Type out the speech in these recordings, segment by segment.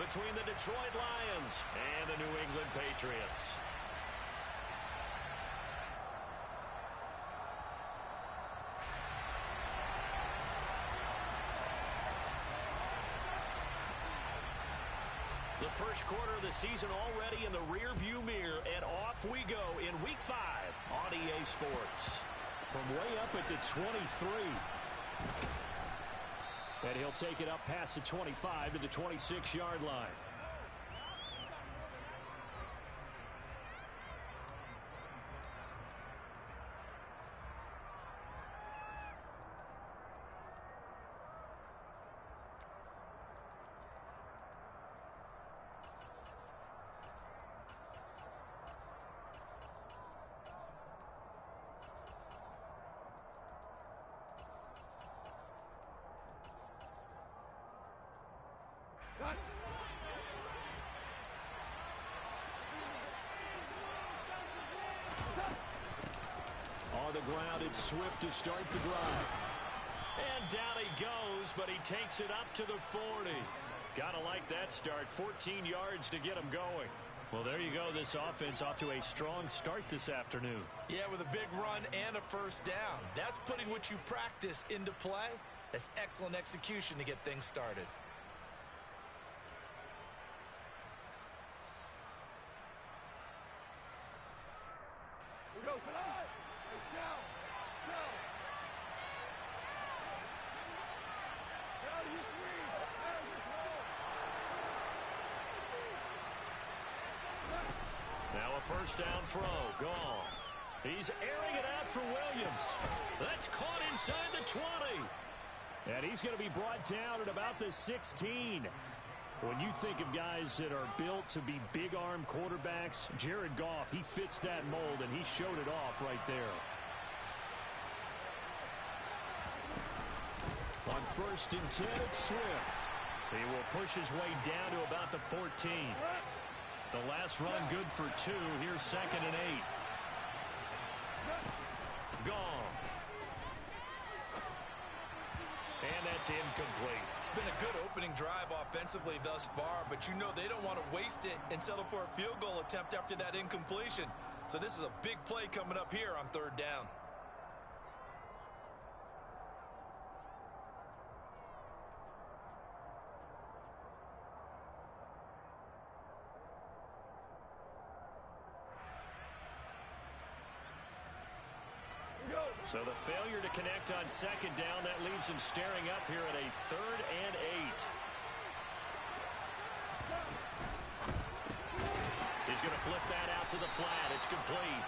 between the Detroit Lions and the New England Patriots. The first quarter of the season already in the rearview mirror, and off we go in Week 5 on EA Sports. From way up at the 23. And he'll take it up past the 25 to the 26-yard line. On the ground, it's Swift to start the drive. And down he goes, but he takes it up to the 40. Gotta like that start. 14 yards to get him going. Well, there you go. This offense off to a strong start this afternoon. Yeah, with a big run and a first down. That's putting what you practice into play. That's excellent execution to get things started. Now a first down throw. Goff. He's airing it out for Williams. That's caught inside the 20. And he's going to be brought down at about the 16. When you think of guys that are built to be big-arm quarterbacks, Jared Goff, he fits that mold, and he showed it off right there. On 1st and 10, it's Swift. He will push his way down to about the 14. The last run good for 2. Here's 2nd and 8. Goff. And that's incomplete. It's been a good opening drive offensively thus far, but you know they don't want to waste it and settle for a field goal attempt after that incompletion. So this is a big play coming up here on 3rd down. So the failure to connect on 2nd down, that leaves him staring up here at a 3rd and 8. He's going to flip that out to the flat. It's complete.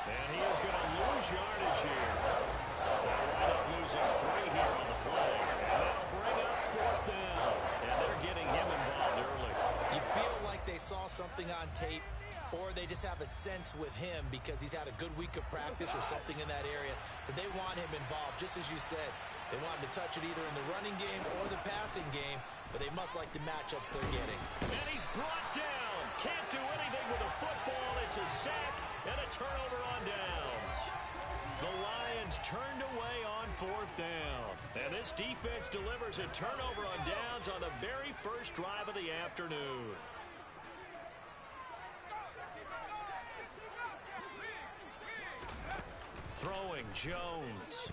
And he is going to lose yardage here. They'll wind up losing 3 here on the play. And that'll bring up 4th down. And they're getting him involved early. You feel like they saw something on tape, or they just have a sense with him because he's had a good week of practice or something in that area that they want him involved. Just as you said, they want him to touch it either in the running game or the passing game, but they must like the matchups they're getting. And he's brought down. Can't do anything with a football. It's a sack and a turnover on downs. The Lions turned away on 4th down. And this defense delivers a turnover on downs on the very first drive of the afternoon. Throwing Jones.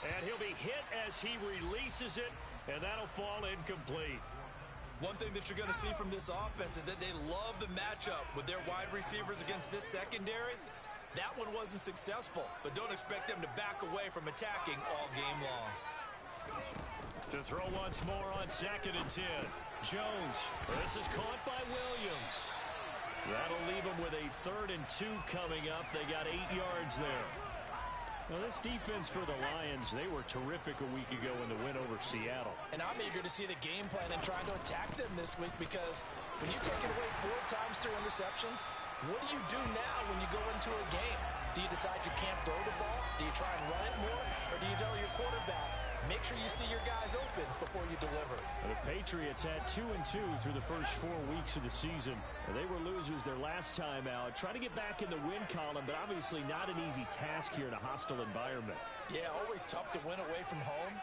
And he'll be hit as he releases it, and that'll fall incomplete. One thing that you're going to see from this offense is that they love the matchup with their wide receivers against this secondary. That one wasn't successful, but don't expect them to back away from attacking all game long. To throw once more on 2nd and 10. Jones. This is caught by Williams. That'll leave them with a 3rd and 2 coming up. They got 8 yards there. Well, this defense for the Lions, they were terrific a week ago in the win over Seattle. And I'm eager to see the game plan and trying to attack them this week, because when you take it away 4 times through interceptions, what do you do now when you go into a game? Do you decide you can't throw the ball? Do you try and run it more? Or do you tell your quarterback, make sure you see your guys open before you deliver? The Patriots had 2-2 through the first 4 weeks of the season. They were losers their last time out. Trying to get back in the win column, but obviously not an easy task here in a hostile environment. Yeah, always tough to win away from home.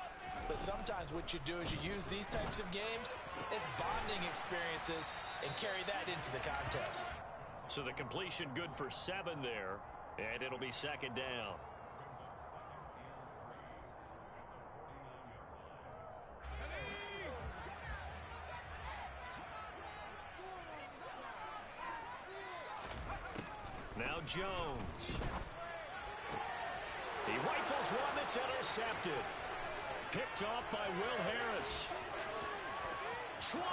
But sometimes what you do is you use these types of games as bonding experiences and carry that into the contest. So the completion good for 7 there, and it'll be second down. Now Jones. He rifles one that's intercepted. Picked off by Will Harris. 20.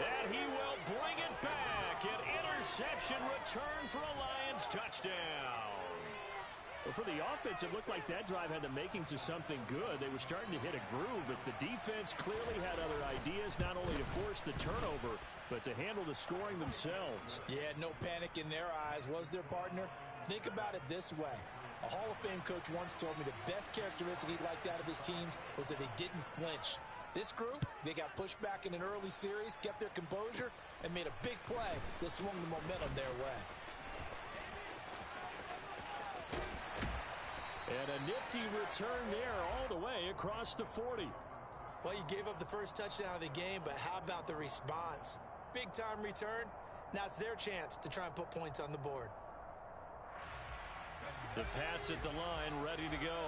And he will bring it back. An interception return for a Lions touchdown. Well, for the offense, it looked like that drive had the makings of something good. They were starting to hit a groove, but the defense clearly had other ideas, not only to force the turnover, but to handle the scoring themselves. Yeah, no panic in their eyes, was there, partner? Think about it this way. A Hall of Fame coach once told me the best characteristic he liked out of his teams was that they didn't flinch. This group, they got pushed back in an early series, kept their composure, and made a big play that swung the momentum their way. And a nifty return there all the way across the 40. Well, you gave up the first touchdown of the game, but how about the response? Big-time return. Now it's their chance to try and put points on the board. The Pats at the line, ready to go.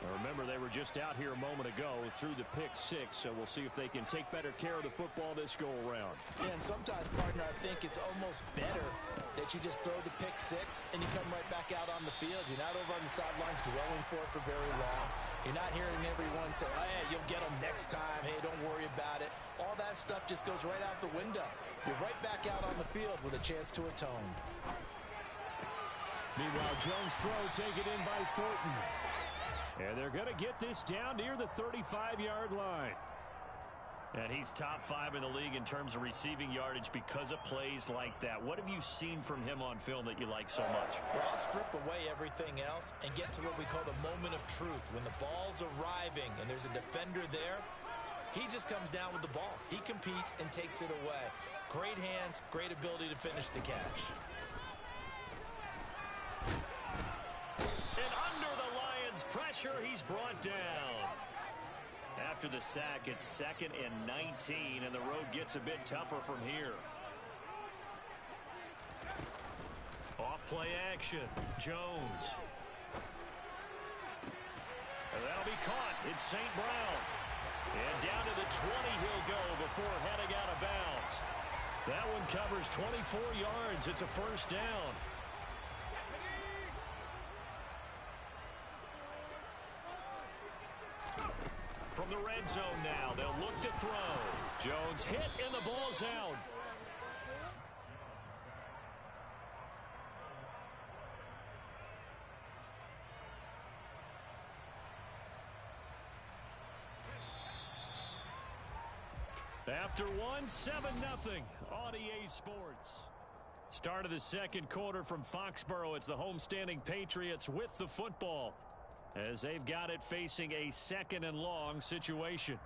Now remember, they were just out here a moment ago through the pick 6, so we'll see if they can take better care of the football this go-around. Yeah, and sometimes, partner, I think it's almost better that you just throw the pick 6 and you come right back out on the field. You're not over on the sidelines dwelling for it for very long. You're not hearing everyone say, oh, yeah, you'll get them next time. Hey, don't worry about it. All that stuff just goes right out the window. You're right back out on the field with a chance to atone. Meanwhile, Jones' throw taken in by Thornton. And they're going to get this down near the 35-yard line. And he's top 5 in the league in terms of receiving yardage because of plays like that. What have you seen from him on film that you like so much? Well, I'll strip away everything else and get to what we call the moment of truth. When the ball's arriving and there's a defender there, he just comes down with the ball. He competes and takes it away. Great hands, great ability to finish the catch. And under the Lions' pressure, he's brought down. After the sack, it's 2nd and 19, and the road gets a bit tougher from here. Off-play action. Jones. And that'll be caught. It's St. Brown. And down to the 20 he'll go before heading out of bounds. That one covers 24 yards. It's a first down. From the red zone now, they'll look to throw. Jones hit and the ball's out. After one, 7-0 on EA Sports. Start of the second quarter from Foxborough. It's the homestanding Patriots with the football, as they've got it facing a 2nd and long situation.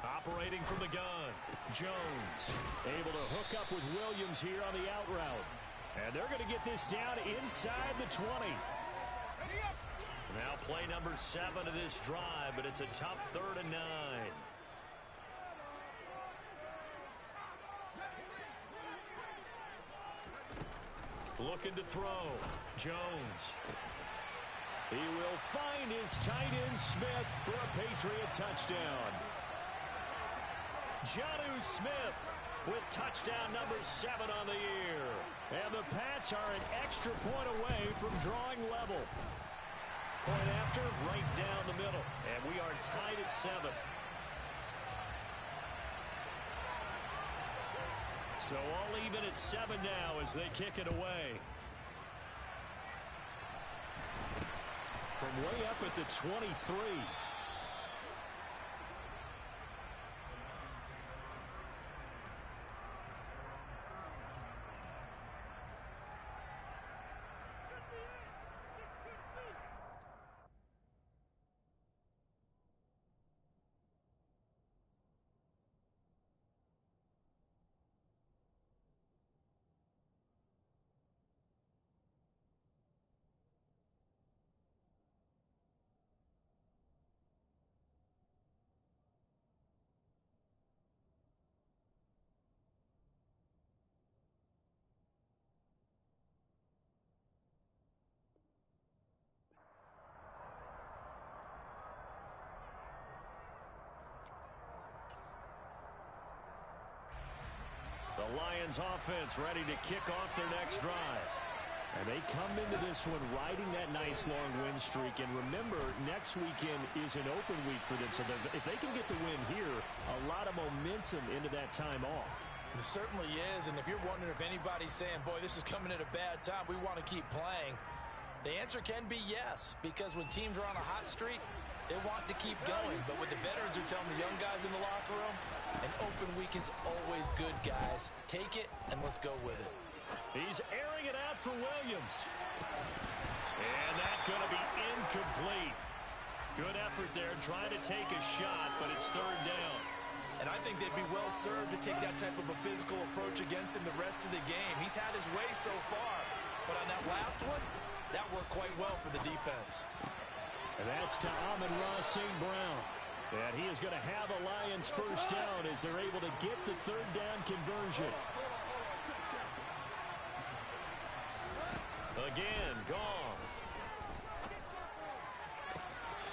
Operating from the gun, Jones able to hook up with Williams here on the out route. And they're going to get this down inside the 20. Now play number 7 of this drive, but it's a tough 3rd and 9. Looking to throw. Jones. He will find his tight end Smith for a Patriot touchdown. Jonnu Smith with touchdown number 7 on the year. And the Pats are an extra point away from drawing level. Point after, right down the middle. And we are tied at 7. So all even at 7 now as they kick it away. From way up at the 23. The Lions offense ready to kick off their next drive. And they come into this one riding that nice long win streak. And remember, next weekend is an open week for them. So if they can get the win here, a lot of momentum into that time off. It certainly is. And if you're wondering if anybody's saying, boy, this is coming at a bad time, we want to keep playing, the answer can be yes. Because when teams are on a hot streak, they want to keep going. But what the veterans are telling the young guys in the locker room, an open week is always good, guys. Take it and let's go with it. He's airing it out for Williams. And that's going to be incomplete. Good effort there trying to take a shot, but it's third down. And I think they'd be well served to take that type of a physical approach against him the rest of the game. He's had his way so far. But on that last one, that worked quite well for the defense. And that's to Amon-Ra St. Brown. And he is going to have a Lions first down as they're able to get the third down conversion. Again, Goff.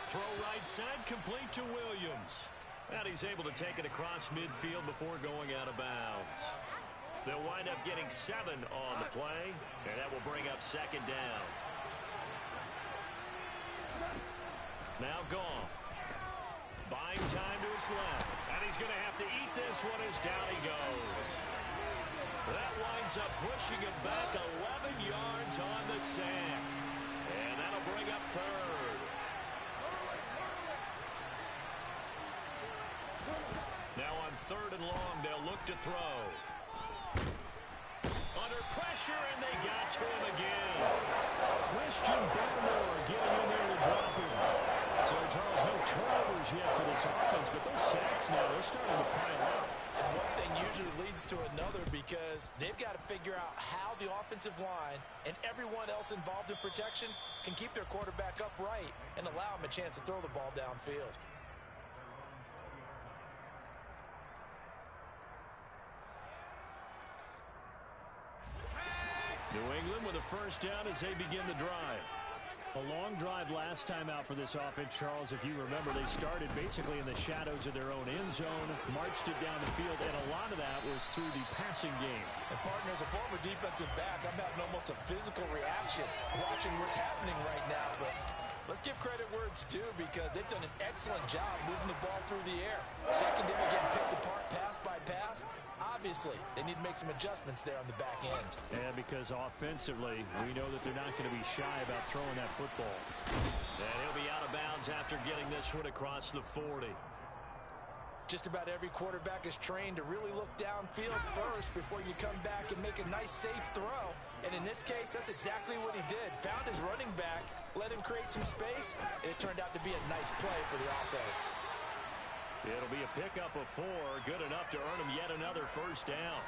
Throw right side, complete to Williams. And he's able to take it across midfield before going out of bounds. They'll wind up getting 7 on the play, and that will bring up second down. Now Goff. Buying time to his left. And he's going to have to eat this one as down he goes. That winds up pushing him back 11 yards on the sack. And that'll bring up third. Now on third and long, they'll look to throw. Under pressure, and they got to him again. Christian Barmore getting in there to drop him. So, Charles, no turnovers yet for this offense, but those sacks now, they're starting to pile up. And one thing usually leads to another because they've got to figure out how the offensive line and everyone else involved in protection can keep their quarterback upright and allow him a chance to throw the ball downfield. New England with a first down as they begin the drive. A long drive last time out for this offense, Charles. If you remember, they started basically in the shadows of their own end zone, marched it down the field, and a lot of that was through the passing game. And partner, as a former defensive back, I'm having almost a physical reaction watching what's happening right now. But let's give credit where it's due because they've done an excellent job moving the ball through the air. Secondary getting picked apart pass by pass. Obviously, they need to make some adjustments there on the back end. And because offensively, we know that they're not going to be shy about throwing that football. And he'll be out of bounds after getting this one across the 40. Just about every quarterback is trained to really look downfield first before you come back and make a nice, safe throw. And in this case, that's exactly what he did. Found his running back, let him create some space, and it turned out to be a nice play for the offense. It'll be a pickup of 4, good enough to earn him yet another first down.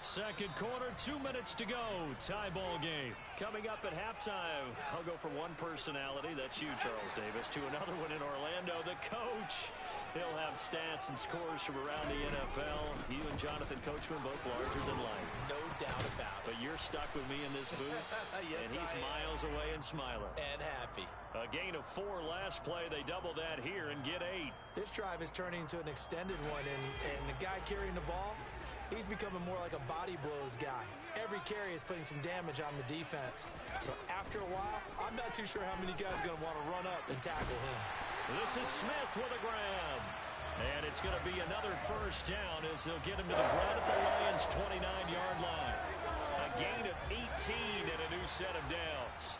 Second quarter, 2 minutes to go. Tie ball game. Coming up at halftime, I'll go from one personality, that's you, Charles Davis, to another one in Orlando, the coach. He'll have stats and scores from around the NFL. You and Jonathan Coachman both larger than life. No doubt about it. But you're stuck with me in this booth. Yes, and he's miles away and smiling. And happy. A gain of 4 last play. They double that here and get 8. This drive is turning into an extended one, and the guy carrying the ball, he's becoming more like a body blows guy. Every carry is putting some damage on the defense. So after a while, I'm not too sure how many guys are going to want to run up and tackle him. This is Smith with a grab. And it's going to be another first down as they'll get him to the ground at the Lions' 29-yard line. A gain of 18 and a new set of downs.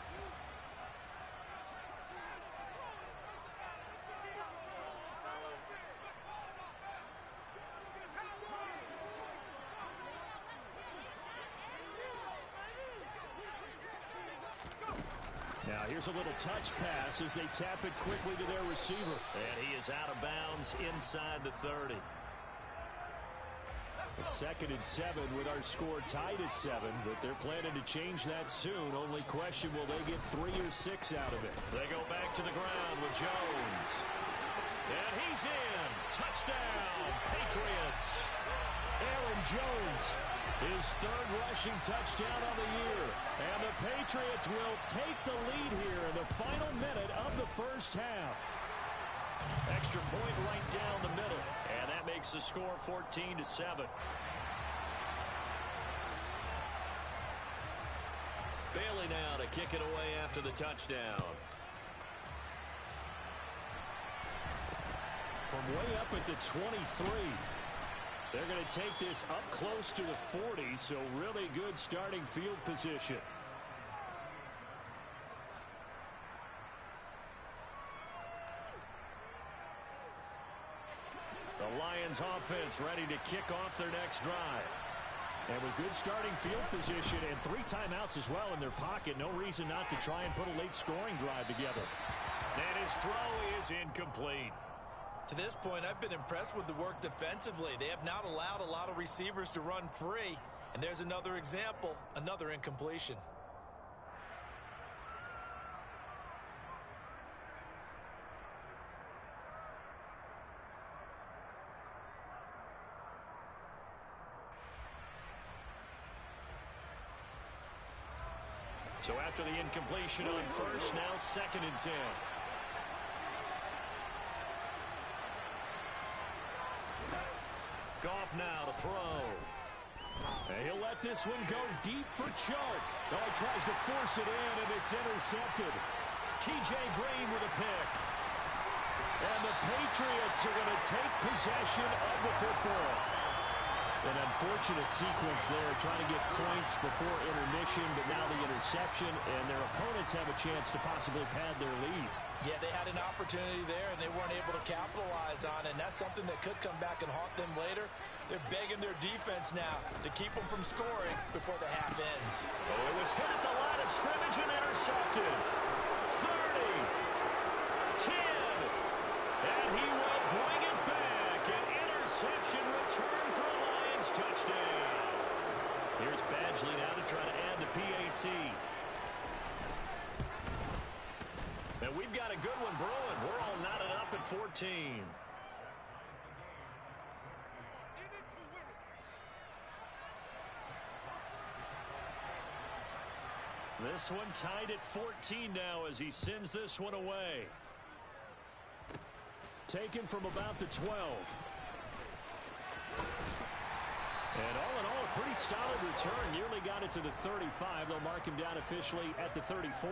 Now here's a little touch pass as they tap it quickly to their receiver. And he is out of bounds inside the 30. A 2nd and 7 with our score tied at 7, but they're planning to change that soon. Only question, will they get 3 or 6 out of it? They go back to the ground with Jones. And he's in. Touchdown, Patriots. Aaron Jones, his 3rd rushing touchdown on the year. And the Patriots will take the lead here in the final minute of the first half. Extra point right down the middle. And that makes the score 14-7. Bailey now to kick it away after the touchdown. From way up at the 23. They're going to take this up close to the 40, so really good starting field position. The Lions offense ready to kick off their next drive. And with good starting field position and 3 timeouts as well in their pocket, no reason not to try and put a late scoring drive together. And his throw is incomplete. To this point, I've been impressed with the work defensively. They have not allowed a lot of receivers to run free. And there's another example, another incompletion. So after the incompletion on first, now 2nd and 10. Goff now to throw. And he'll let this one go deep for Chark. Oh, he tries to force it in, and it's intercepted. T.J. Green with a pick. And the Patriots are going to take possession of the football. An unfortunate sequence there, trying to get points before intermission, but now the interception, and their opponents have a chance to possibly pad their lead. Yeah, they had an opportunity there, and they weren't able to capitalize on it, and that's something that could come back and haunt them later. They're begging their defense now to keep them from scoring before the half ends. Oh, it was hit at the line of scrimmage and intercepted. 30, 10, and he will bring it back. An interception return for a Lions touchdown. Here's Badgley now to try to add the PAT. And we've got a good one brewing. We're all knotted up at 14. This one tied at 14 now as he sends this one away. Taken from about the 12. And all in all, a pretty solid return. Nearly got it to the 35. They'll mark him down officially at the 34.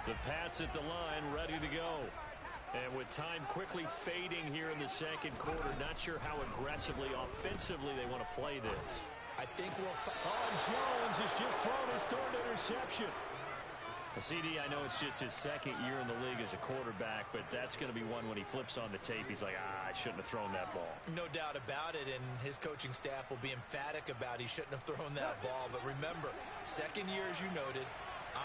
The Pats at the line, ready to go. And with time quickly fading here in the second quarter, not sure how aggressively, offensively they want to play this. I think we'll... Jones has just thrown his 3rd interception. CD, I know it's just his 2nd year in the league as a quarterback, but that's going to be one when he flips on the tape. He's like, I shouldn't have thrown that ball. No doubt about it, and his coaching staff will be emphatic about he shouldn't have thrown that ball. But remember, 2nd year, as you noted,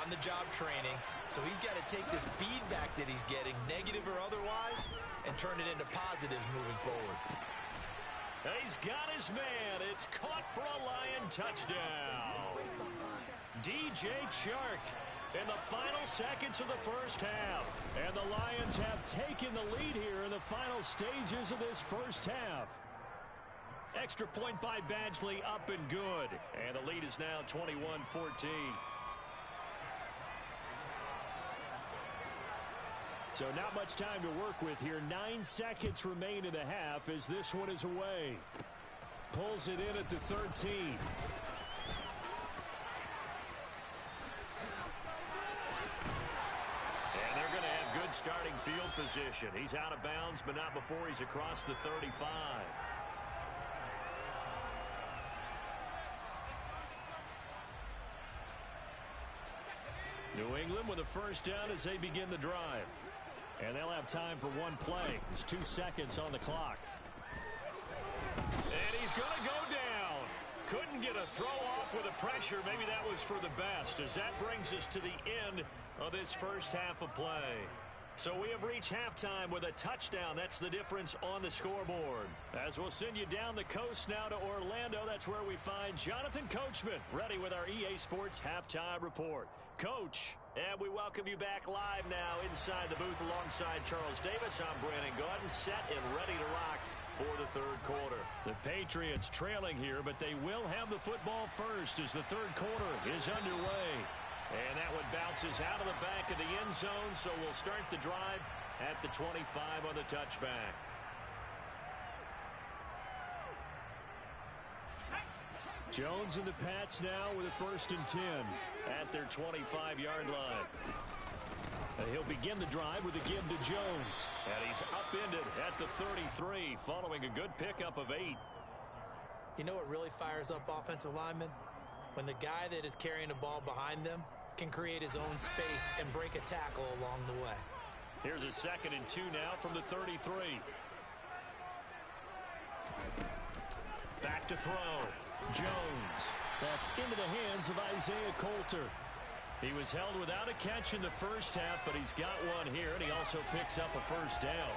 on-the-job training, so he's got to take this feedback that he's getting, negative or otherwise, and turn it into positives moving forward. He's got his man. It's caught for a Lion touchdown. DJ Chark in the final seconds of the first half. And the Lions have taken the lead here in the final stages of this first half. Extra point by Badgley, up and good. And the lead is now 21-14. So not much time to work with here. 9 seconds remain in the half as this one is away. Pulls it in at the 13. And they're going to have good starting field position. He's out of bounds, but not before he's across the 35. New England with a first down as they begin the drive. And they'll have time for one play. There's 2 seconds on the clock. And he's going to go down. Couldn't get a throw off with the pressure. Maybe that was for the best, as that brings us to the end of this first half of play. So we have reached halftime with a touchdown. That's the difference on the scoreboard. As we'll send you down the coast now to Orlando, that's where we find Jonathan Coachman, ready with our EA Sports Halftime Report. Coach, And we welcome you back live now inside the booth alongside Charles Davis. I'm Brandon Gaudin, set and ready to rock for the third quarter. The Patriots trailing here, but they will have the football first as the third quarter is underway. And that one bounces out of the back of the end zone, so we'll start the drive at the 25 on the touchback. Jones and the Pats now with a 1st and 10 at their 25-yard line. He'll begin the drive with a give to Jones. And he's upended at the 33 following a good pickup of 8. You know what really fires up offensive linemen? When the guy that is carrying the ball behind them can create his own space and break a tackle along the way. Here's a 2nd and 2 now from the 33. Back to throw. Jones. That's into the hands of Isaiah Coulter. He was held without a catch in the first half, but he's got one here, and he also picks up a 1st down.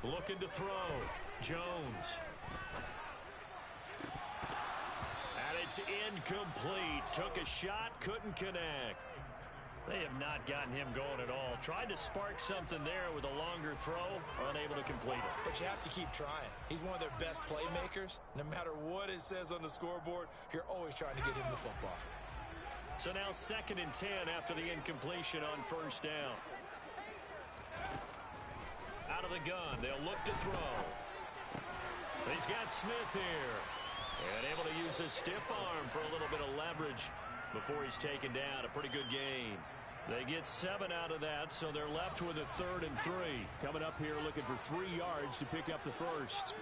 Looking to throw. Jones. And it's incomplete. Took a shot, couldn't connect. They have not gotten him going at all. Tried to spark something there with a longer throw, unable to complete it. But you have to keep trying. He's one of their best playmakers. No matter what it says on the scoreboard, you're always trying to get him the football. So now 2nd and 10 after the incompletion on 1st down. Out of the gun, they'll look to throw. He's got Smith here. And able to use his stiff arm for a little bit of leverage before he's taken down. A pretty good gain. They get 7 out of that, so they're left with a 3rd and 3. Coming up here looking for 3 yards to pick up the 1st.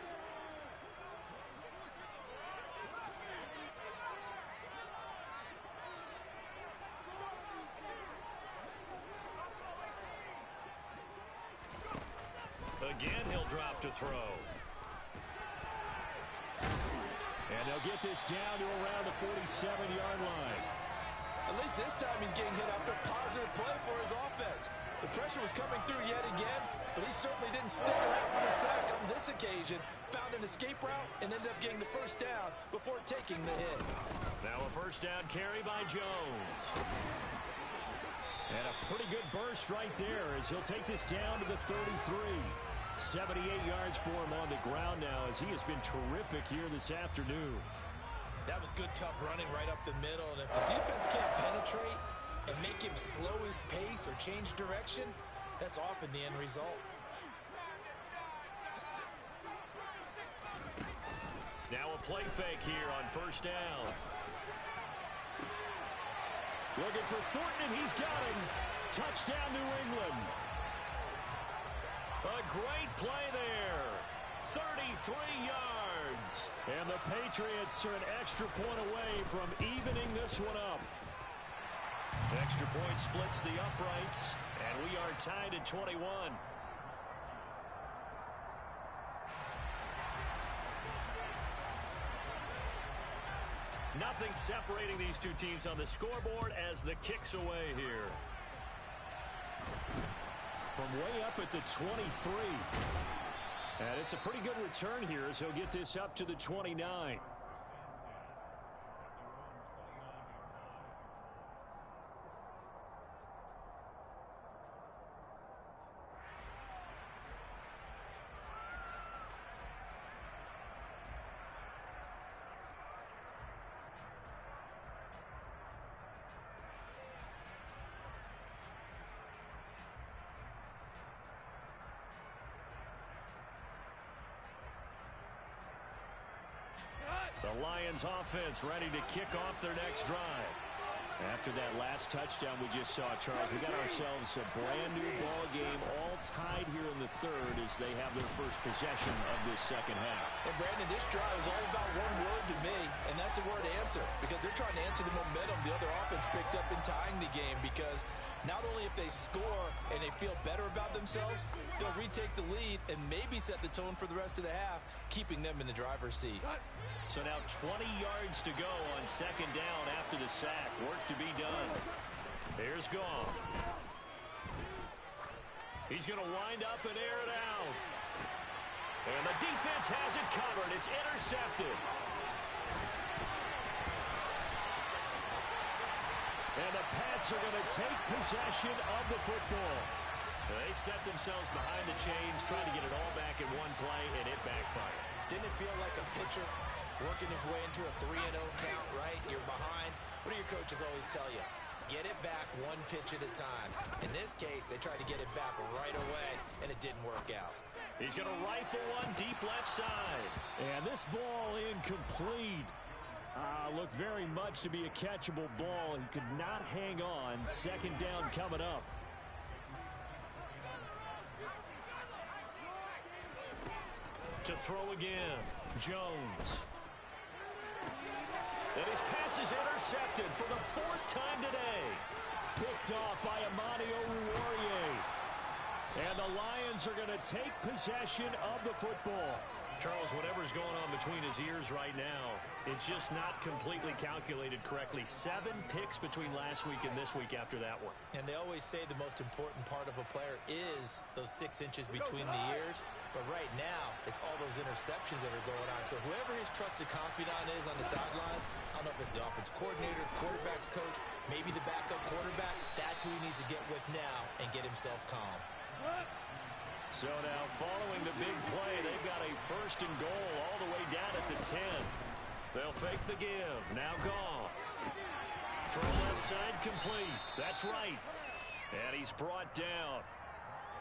Again, he'll drop to throw. And they'll get this down to around the 47-yard line. At least this time he's getting hit after a positive play for his offense. The pressure was coming through yet again, but he certainly didn't stick around for the sack on this occasion. Found an escape route and ended up getting the 1st down before taking the hit. Now a 1st down carry by Jones. And a pretty good burst right there as he'll take this down to the 33. 78 yards for him on the ground now as he has been terrific here this afternoon. That was good, tough running right up the middle. And if the defense can't penetrate and make him slow his pace or change direction, that's often the end result. Now a play fake here on 1st down. Looking for Thornton, and he's got him. Touchdown, New England. A great play there. 33 yards. And the Patriots are an extra point away from evening this one up. Extra point splits the uprights, and we are tied at 21. Nothing separating these two teams on the scoreboard as the kick's away here. From way up at the 23. And it's a pretty good return here as he'll get this up to the 29. The Lions offense ready to kick off their next drive. After that last touchdown we just saw, Charles, we got ourselves a brand new ball game, all tied here in the third as they have their first possession of this second half. And Brandon, this drive is all about one word to me, and that's the word answer, because they're trying to answer the momentum the other offense picked up in tying the game, because Not only if they score and they feel better about themselves, they'll retake the lead and maybe set the tone for the rest of the half, keeping them in the driver's seat. So now 20 yards to go on second down after the sack. Work to be done. Here's Goff. He's going to wind up and air it out. And the defense has it covered. It's intercepted. And the Pats are going to take possession of the football. They set themselves behind the chains, trying to get it all back in one play, and it backfired. Didn't it feel like a pitcher working his way into a 3-0 count, right? You're behind. What do your coaches always tell you? Get it back one pitch at a time. In this case, they tried to get it back right away, and it didn't work out. He's going to rifle one deep left side. And this ball incomplete. Looked very much to be a catchable ball. He could not hang on. Second down coming up. To throw again, Jones. And his pass is intercepted for the fourth time today. Picked off by Amani Oruwariye. And the Lions are going to take possession of the football. Charles, whatever's going on between his ears right now, it's just not completely calculated correctly. 7 picks between last week and this week after that one. And they always say the most important part of a player is those 6 inches between the ears. But right now, it's all those interceptions that are going on. So whoever his trusted confidant is on the sidelines, I don't know if it's the offense coordinator, quarterback's coach, maybe the backup quarterback, that's who he needs to get with now and get himself calm. So now, following the big play, they've got a first and goal all the way down at the 10. They'll fake the give. Now Goff. Throw left side complete. That's right. And he's brought down.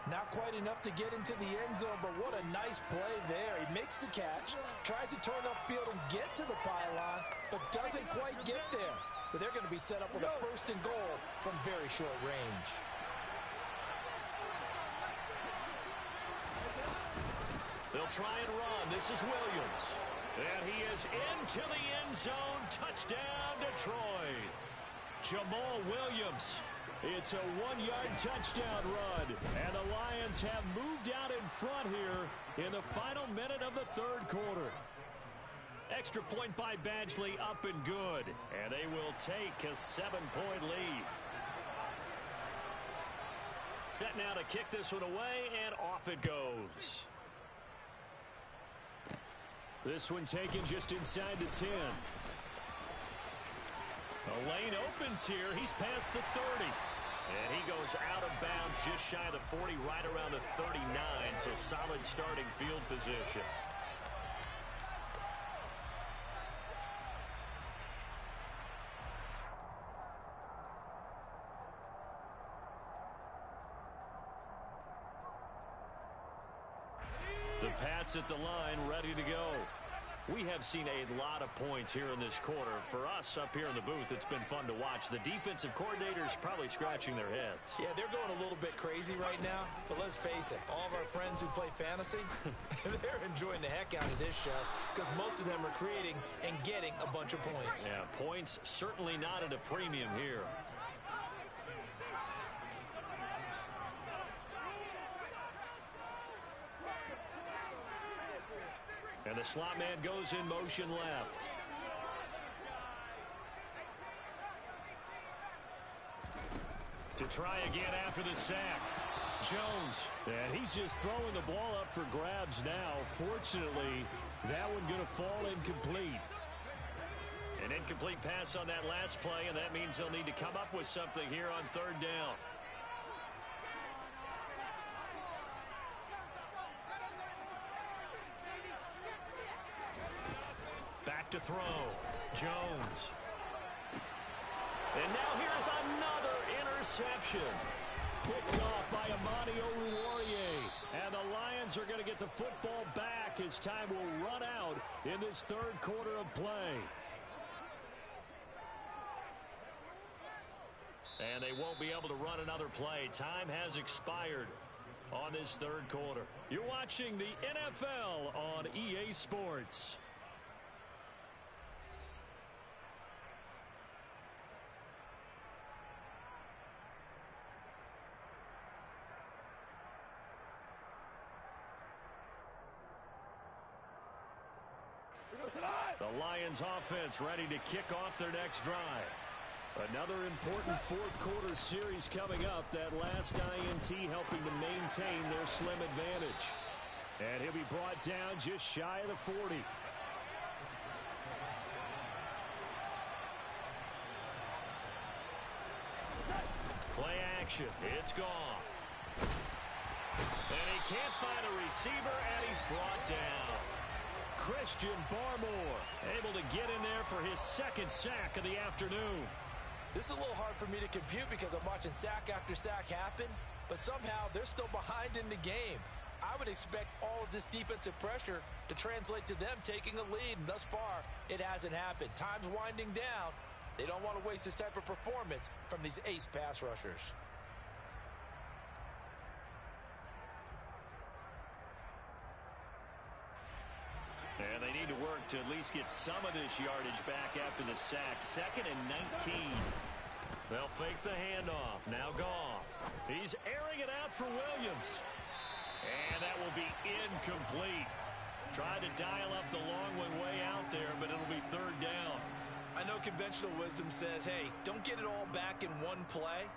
Not quite enough to get into the end zone, but what a nice play there. He makes the catch, tries to turn upfield and get to the pylon, but doesn't quite get there. But they're going to be set up with a first and goal from very short range. They'll try and run. This is Williams. And he is into the end zone. Touchdown, Detroit. Jamal Williams. It's a 1-yard touchdown run. And the Lions have moved out in front here in the final minute of the third quarter. Extra point by Badgley, up and good. And they will take a 7-point lead. Set now to kick this one away, and off it goes. This one taken just inside the 10. The lane opens here. He's past the 30. And he goes out of bounds just shy of the 40, right around the 39. So solid starting field position. The Pats at the line, ready to go. We have seen a lot of points here in this quarter. For us up here in the booth, it's been fun to watch. The defensive coordinators probably scratching their heads. Yeah, they're going a little bit crazy right now. But let's face it, all of our friends who play fantasy, they're enjoying the heck out of this show because most of them are creating and getting a bunch of points. Yeah, points certainly not at a premium here. And the slot man goes in motion left. To try again after the sack. Jones. And he's just throwing the ball up for grabs now. Fortunately, that one going to fall incomplete. An incomplete pass on that last play, and that means they'll need to come up with something here on third down. To throw. Jones. And now here's another interception. Picked off by Amani Oruwariye. And the Lions are going to get the football back as time will run out in this third quarter of play. And they won't be able to run another play. Time has expired on this third quarter. You're watching the NFL on EA Sports. The Lions offense ready to kick off their next drive. Another important fourth-quarter series coming up. That last INT helping to maintain their slim advantage. And he'll be brought down just shy of the 40. Play action. It's Goff. And he can't find a receiver, and he's brought down. Christian Barmore able to get in there for his second sack of the afternoon. This is a little hard for me to compute because I'm watching sack after sack happen, but somehow they're still behind in the game. I would expect all of this defensive pressure to translate to them taking a lead, and thus far, it hasn't happened. Time's winding down. They don't want to waste this type of performance from these ace pass rushers. And they need to work to at least get some of this yardage back after the sack. 2nd and 19. They'll fake the handoff. Now Goff. He's airing it out for Williams. And that will be incomplete. Tried to dial up the long one way out there, but it'll be 3rd down. I know conventional wisdom says, hey, don't get it all back in one play.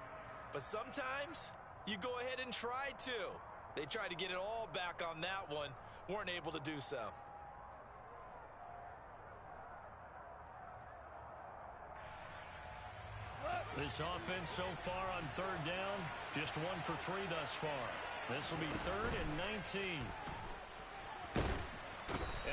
But sometimes you go ahead and try to. They tried to get it all back on that one. Weren't able to do so. This offense so far on 3rd down, just 1 for 3 thus far. This will be 3rd and 19.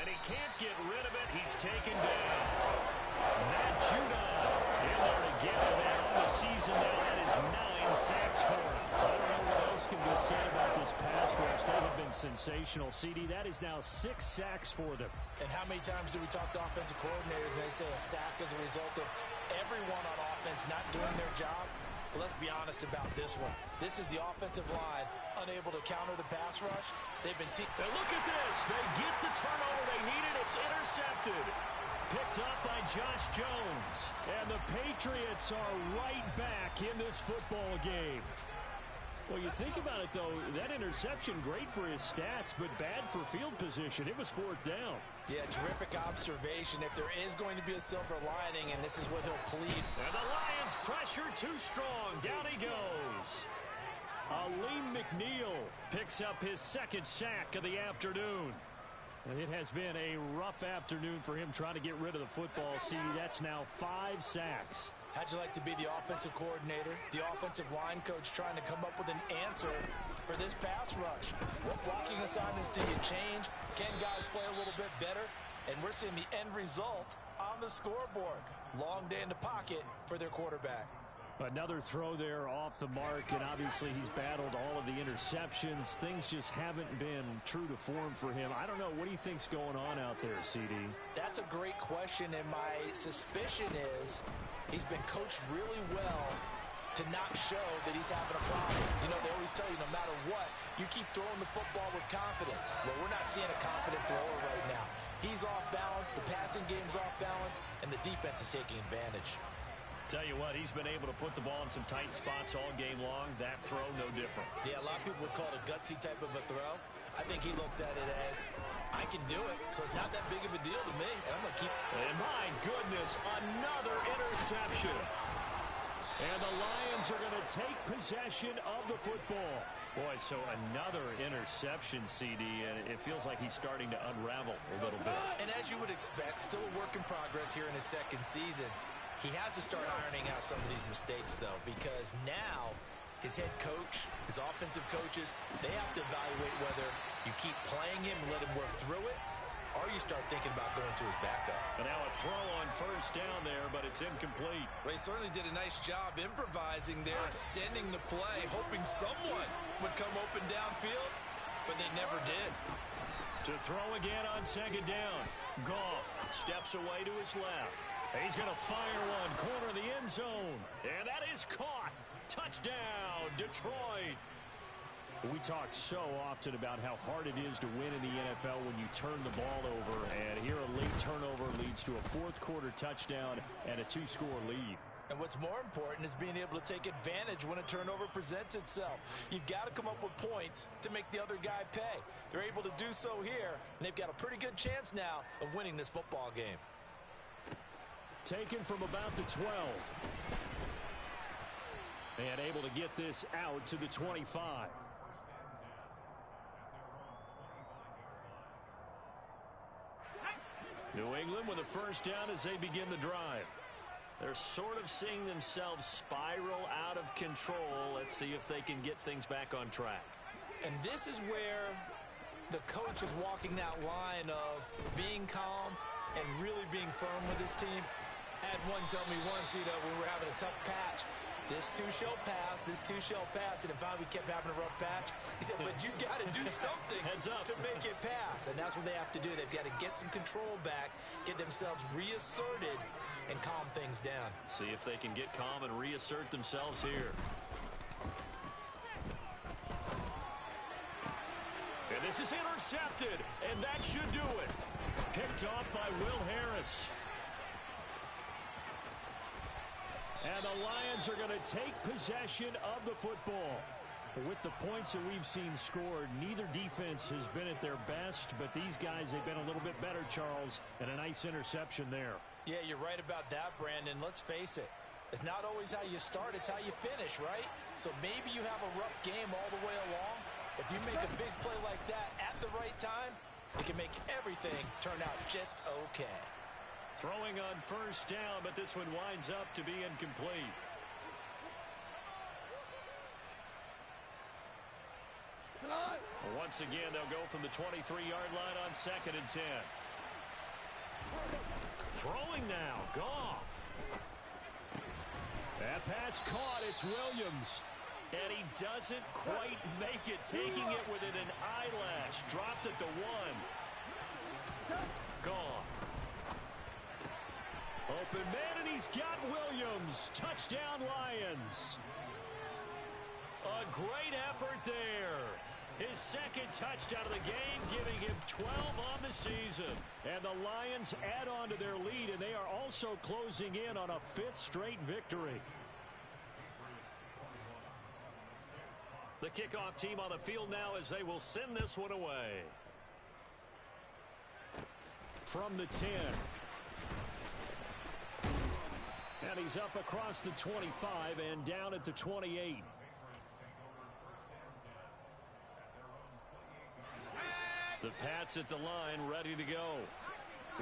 And he can't get rid of it. He's taken down. Matt Judon in there to get him in on the season now. That is 9 sacks for him. I don't know what else can be said about this pass rush. They have been sensational. CD, that is now 6 sacks for them. And how many times do we talk to offensive coordinators and they say a sack is a result of everyone on offense not doing their job? Well, let's be honest about this one. This is the offensive line unable to counter the pass rush. They've been and look at this. They get the turnover they needed. It's intercepted. Picked up by Josh Jones. And the Patriots are right back in this football game. Well, you think about it, though, that interception, great for his stats, but bad for field position. It was 4th down. Yeah, terrific observation. If there is going to be a silver lining, and this is what he'll plead. And the Lions pressure too strong. Down he goes. Aleem McNeil picks up his 2nd sack of the afternoon. And it has been a rough afternoon for him trying to get rid of the football. See, that's now 5 sacks. How'd you like to be the offensive coordinator, the offensive line coach trying to come up with an answer for this pass rush? What blocking assignments do you change? Can guys play a little bit better? And we're seeing the end result on the scoreboard. Long day in the pocket for their quarterback. Another throw there off the mark, and obviously he's battled all of the interceptions. Things just haven't been true to form for him. I don't know. What do you think's going on out there, CD? That's a great question, and my suspicion is he's been coached really well to not show that he's having a problem. You know, they always tell you no matter what, you keep throwing the football with confidence. Well, we're not seeing a confident thrower right now. He's off balance, the passing game's off balance, and the defense is taking advantage. Tell you what, he's been able to put the ball in some tight spots all game long. That throw, no different. Yeah, a lot of people would call it a gutsy type of a throw. I think he looks at it as, I can do it, so it's not that big of a deal to me, and I'm going to keep... And my goodness, another interception. And the Lions are going to take possession of the football. Boy, so another interception, CD, and it feels like he's starting to unravel a little bit. And as you would expect, still a work in progress here in his 2nd season. He has to start ironing out some of these mistakes, though, because now his head coach, his offensive coaches, they have to evaluate whether you keep playing him and let him work through it, or you start thinking about going to his backup. And now a throw on 1st down there, but it's incomplete. Well, he certainly did a nice job improvising there, extending the play, hoping someone would come open downfield, but they never did. To throw again on 2nd down. Goff steps away to his left. He's going to fire one, corner of the end zone. And that is caught. Touchdown, Detroit. We talk so often about how hard it is to win in the NFL when you turn the ball over. And here a late turnover leads to a 4th quarter touchdown and a 2-score lead. And what's more important is being able to take advantage when a turnover presents itself. You've got to come up with points to make the other guy pay. They're able to do so here, and they've got a pretty good chance now of winning this football game. Taken from about the 12. And able to get this out to the 25. New England with a first down as they begin the drive. They're sort of seeing themselves spiral out of control. Let's see if they can get things back on track. And this is where the coach is walking that line of being calm and really being firm with his team. I had one tell me once, when we were having a tough patch, this too shall pass, this too shall pass. And finally we kept having a rough patch. He said, but you got to do something to make it pass. And that's what they have to do. They've got to get some control back, get themselves reasserted, and calm things down. See if they can get calm and reassert themselves here. And this is intercepted, and that should do it. Picked off by Will Harris. And the Lions are going to take possession of the football. With the points that we've seen scored, neither defense has been at their best, but these guys, they've been a little bit better, Charles, and a nice interception there. Yeah, you're right about that, Brandon. Let's face it. It's not always how you start, it's how you finish, right? So maybe you have a rough game all the way along. If you make a big play like that at the right time, it can make everything turn out just okay. Throwing on first down, but this one winds up to be incomplete. Once again, they'll go from the 23-yard line on 2nd and 10. Throwing now, Goff. That pass caught, it's Williams. And he doesn't quite make it, taking it within an eyelash. Dropped at the 1. Gone. Open man, and he's got Williams. Touchdown, Lions. A great effort there. His second touchdown of the game, giving him 12 on the season. And the Lions add on to their lead, and they are also closing in on a 5th straight victory. The kickoff team on the field now as they will send this one away. From the 10. And he's up across the 25 and down at the 28. The Pats at the line, ready to go.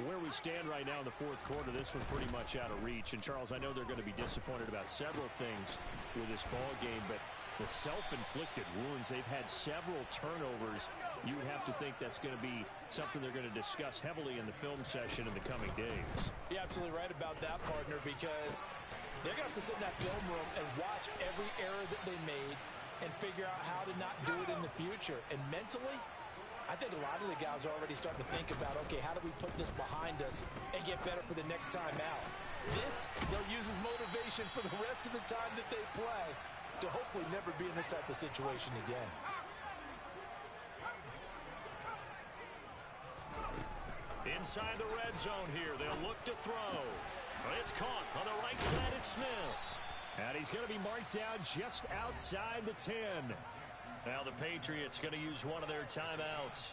Where we stand right now in the 4th quarter, this one's pretty much out of reach. And, Charles, I know they're going to be disappointed about several things with this ball game, but the self-inflicted wounds, they've had several turnovers. You would have to think that's going to be something they're going to discuss heavily in the film session in the coming days. You're absolutely right about that, partner, because they're going to have to sit in that film room and watch every error that they made and figure out how to not do it in the future. And mentally, I think a lot of the guys are already starting to think about, okay, how do we put this behind us and get better for the next time out? This, they'll use as motivation for the rest of the time that they play to hopefully never be in this type of situation again. Inside the red zone here, they'll look to throw. It's caught on the right side at Smith. And he's going to be marked down just outside the 10. Now the Patriots going to use one of their timeouts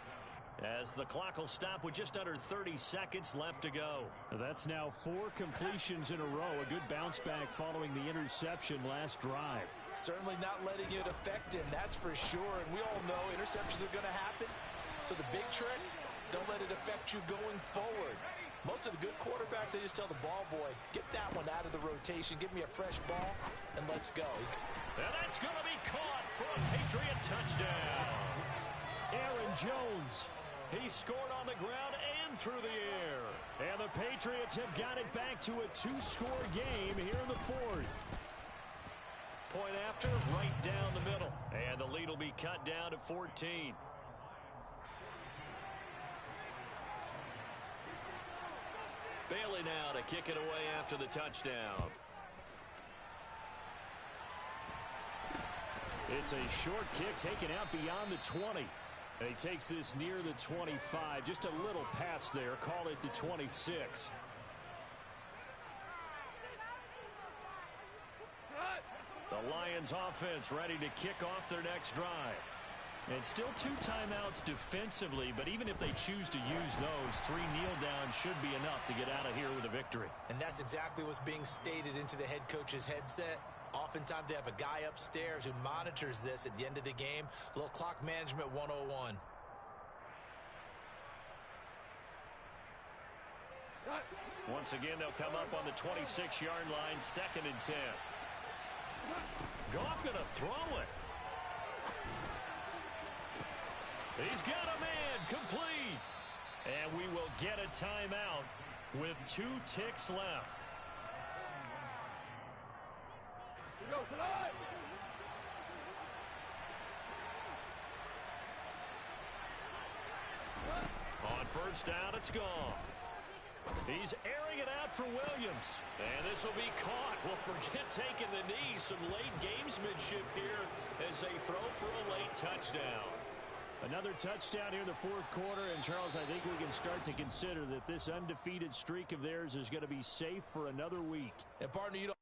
as the clock will stop with just under 30 seconds left to go. That's now 4 completions in a row. A good bounce back following the interception last drive. Certainly not letting it affect him, that's for sure. And we all know interceptions are going to happen. So the big trick, don't let it affect you going forward. Most of the good quarterbacks, they just tell the ball boy, get that one out of the rotation, give me a fresh ball, and let's go. And that's going to be caught for a Patriot touchdown. Aaron Jones. He scored on the ground and through the air. And the Patriots have got it back to a 2-score game here in the 4th. Point after, right down the middle. And the lead will be cut down to 14. Bailey now to kick it away after the touchdown. It's a short kick taken out beyond the 20. And he takes this near the 25. Just a little pass there. Call it the 26. The Lions offense ready to kick off their next drive. And still 2 timeouts defensively, but even if they choose to use those, 3 kneel downs should be enough to get out of here with a victory. And that's exactly what's being stated into the head coach's headset. Oftentimes they have a guy upstairs who monitors this at the end of the game. A little clock management 101. Once again, they'll come up on the 26-yard line, 2nd and 10. Goff going to throw it. He's got a man complete. And we will get a timeout with 2 ticks left. On first down, it's gone. He's airing it out for Williams. And this will be caught. Well, forget taking the knee. Some late gamesmanship here as they throw for a late touchdown. Another touchdown here in the 4th quarter. And, Charles, I think we can start to consider that this undefeated streak of theirs is going to be safe for another week. And, partner, you don't